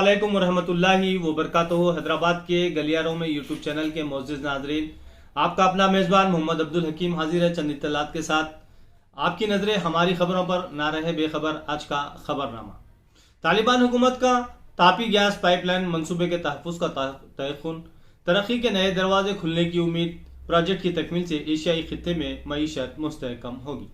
علیکم ورحمۃ اللہ وبرکاتہ۔ حیدرآباد کے گلیاروں میں یوٹیوب چینل کے معزز ناظرین، آپ کا اپنا میزبان محمد عبدالحکیم حاضر ہے چند اطلاعات کے ساتھ۔ آپ کی نظریں ہماری خبروں پر نہ رہے بے خبر، آج کا خبر نامہ۔ طالبان حکومت کا تاپی گیس پائپ لائن منصوبے کے تحفظ کا تیقن، ترقی کے نئے دروازے کھلنے کی امید، پروجیکٹ کی تکمیل سے ایشیائی خطے میں معیشت مستحکم ہوگی۔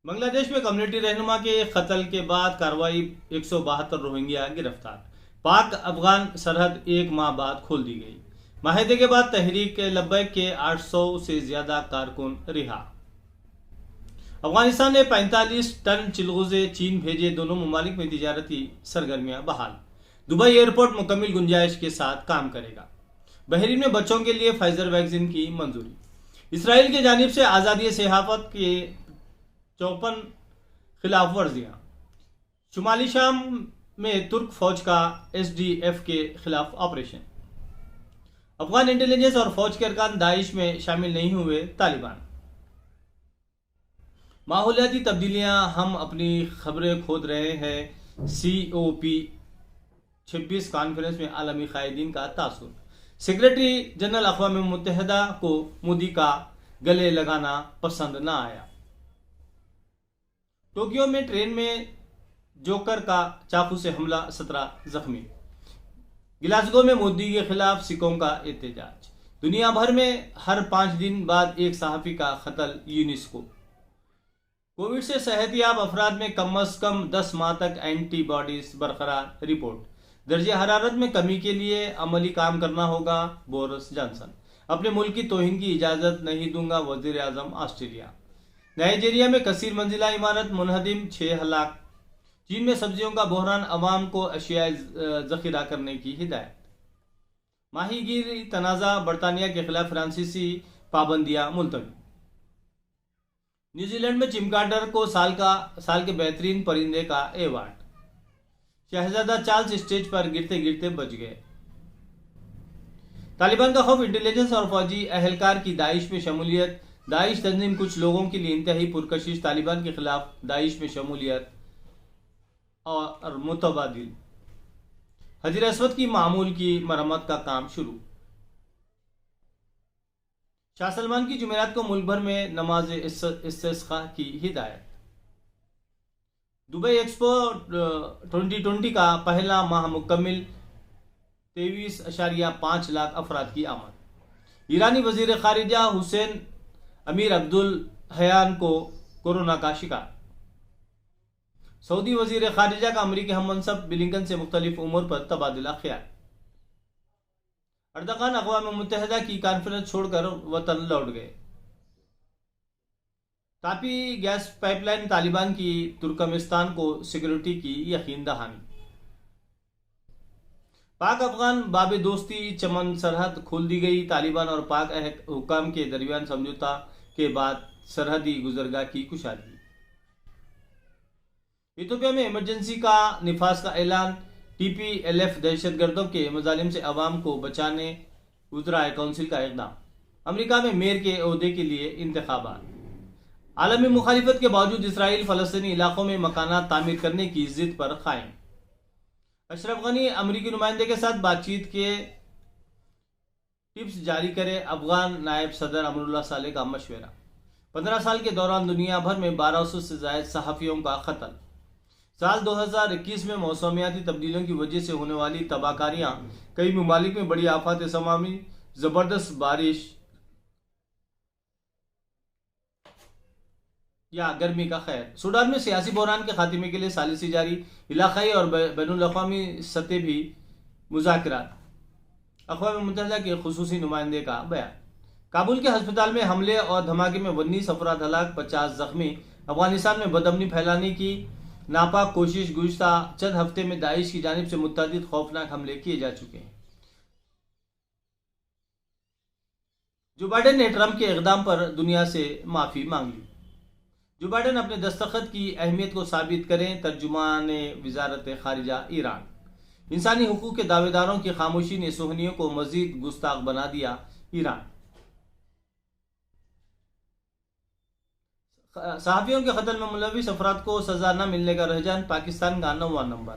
بنگلہ دیش میں کمیونٹی رہنما کے قتل کے بعد کارروائی، 172 روہنگیا گرفتار۔ پاک افغان سرحد ایک ماہ بعد کھول دی گئی۔ معاہدے کے بعد تحریک لبیک کے 800 سے زیادہ کارکن رہا۔ افغانستان نے 45 ٹن چلغوزے چین بھیجے، دونوں ممالک میں تجارتی سرگرمیاں بحال۔ دبئی ایئرپورٹ مکمل گنجائش کے ساتھ کام کرے گا۔ بحرین میں بچوں کے لیے فائزر ویکسین کی منظوری۔ اسرائیل کی جانب سے آزادی صحافت کے 54 خلاف ورزیاں۔ شمالی شام میں ترک فوج کا SDF کے خلاف آپریشن۔ افغان انٹیلیجنس اور فوج کے ارکان داعش میں شامل نہیں ہوئے، طالبان۔ ماحولیاتی تبدیلیاں، ہم اپنی خبریں کھود رہے ہیں، COP26 کانفرنس میں عالمی قائدین کا تاثر۔ سیکرٹری جنرل اقوام متحدہ کو مودی کا گلے لگانا پسند نہ آیا۔ ٹوکیو میں ٹرین میں جوکر کا چاقو سے حملہ، 17 زخمی۔ گلاسگو میں مودی کے خلاف سکھوں کا احتجاج۔ دنیا بھر میں ہر 5 دن بعد ایک صحافی کا قتل، یونیسکو۔ کووڈ سے صحت یاب افراد میں کم از کم 10 ماہ تک اینٹی باڈیز برقرار، رپورٹ۔ درجہ حرارت میں کمی کے لیے عملی کام کرنا ہوگا، بورس جانسن۔ اپنے ملک کی توہین کی اجازت نہیں دوں گا، وزیر اعظم آسٹریلیا۔ نائجیریا میں کثیر منزلہ عمارت منہدم، 6 ہلاک۔ چین میں سبزیوں کا بحران، عوام کو اشیاء ذخیرہ کرنے کی ہدایت۔ ماہی گیری تنازع، برطانیہ کے خلاف فرانسیسی پابندیاں ملتوی۔ نیوزی لینڈ میں چمگاڈر کو سال کے بہترین پرندے کا ایوارڈ۔ شہزادہ چارلس اسٹیج پر گرتے گرتے بچ گئے۔ طالبان کا خوف، انٹیلیجنس اور فوجی اہلکار کی داعش میں شمولیت۔ داعش تنظیم کچھ لوگوں کے لیے انتہائی پرکشش، طالبان کے خلاف داعش میں شمولیت اور متبادل۔ حجر اسود کی معمول کی مرمت کا کام شروع۔ شاہ سلمان کی جمعرات کو ملک بھر میں نماز استسقاء کی ہدایت۔ دبئی ایکسپو 2020 کا پہلا ماہ مکمل، 23.5 لاکھ افراد کی آمد۔ ایرانی وزیر خارجہ حسین امیر عبدالحیان کو کورونا کا شکار۔ سعودی وزیر خارجہ کا امریکی ہم منصب بلنکن سے مختلف امور پر تبادلہ خیال۔ اردغان اقوام متحدہ کی کانفرنس چھوڑ کر وطن لوٹ گئے۔ تاپی گیس پائپ لائن، طالبان کی ترکمستان کو سیکورٹی کی یقین دہانی۔ پاک افغان باب دوستی چمن سرحد کھول دی گئی، طالبان اور پاک حکام کے درمیان سمجھوتہ کے بعد سرحدی گزرگاہ کی کشادگی۔ ایتھوپیا میں ایمرجنسی کا نفاذ کا اعلان، TPLF دہشت گردوں کے مظالم سے عوام کو بچانے وزرائے کونسل کا اقدام۔ امریکہ میں میئر کے عہدے کے لیے انتخابات۔ عالمی مخالفت کے باوجود اسرائیل فلسطینی علاقوں میں مکانات تعمیر کرنے کی ضد پر قائم۔ اشرف غنی امریکی نمائندے کے ساتھ بات چیت کے ٹپس جاری کرے، افغان نائب صدر امراللہ صالح کا مشورہ۔ 15 سال کے دوران دنیا بھر میں 1200 سے زائد صحافیوں کا قتل۔ سال 2021 میں موسمیاتی تبدیلیوں کی وجہ سے ہونے والی تباہ کاریاں، کئی ممالک میں بڑی آفات سماوی، زبردست بارش یا گرمی کا خیر۔ سوڈان میں سیاسی بحران کے خاتمے کے لیے ثالثی جاری، علاقائی اور بین الاقوامی سطح بھی مذاکرات۔ اقوام متحدہ کے خصوصی نمائندے کا بیان۔ کابل کے ہسپتال میں حملے اور دھماکے میں 19 افراد ہلاک، 50 زخمی۔ افغانستان میں بدامنی پھیلانے کی ناپاک کوشش، گزشتہ چند ہفتے میں داعش کی جانب سے متعدد خوفناک حملے کیے جا چکے ہیں۔ جو بائیڈن نے ٹرمپ کے اقدام پر دنیا سے معافی مانگ لی۔ جو بائیڈن اپنے دستخط کی اہمیت کو ثابت کریں، ترجمان وزارت خارجہ ایران۔ انسانی حقوق کے دعوے داروں کی خاموشی نے صہیونیوں کو مزید گستاخ بنا دیا، ایران۔ صحافیوں کے قتل میں ملوث افراد کو سزا نہ ملنے کا رجحان، پاکستان کا 9واں نمبر۔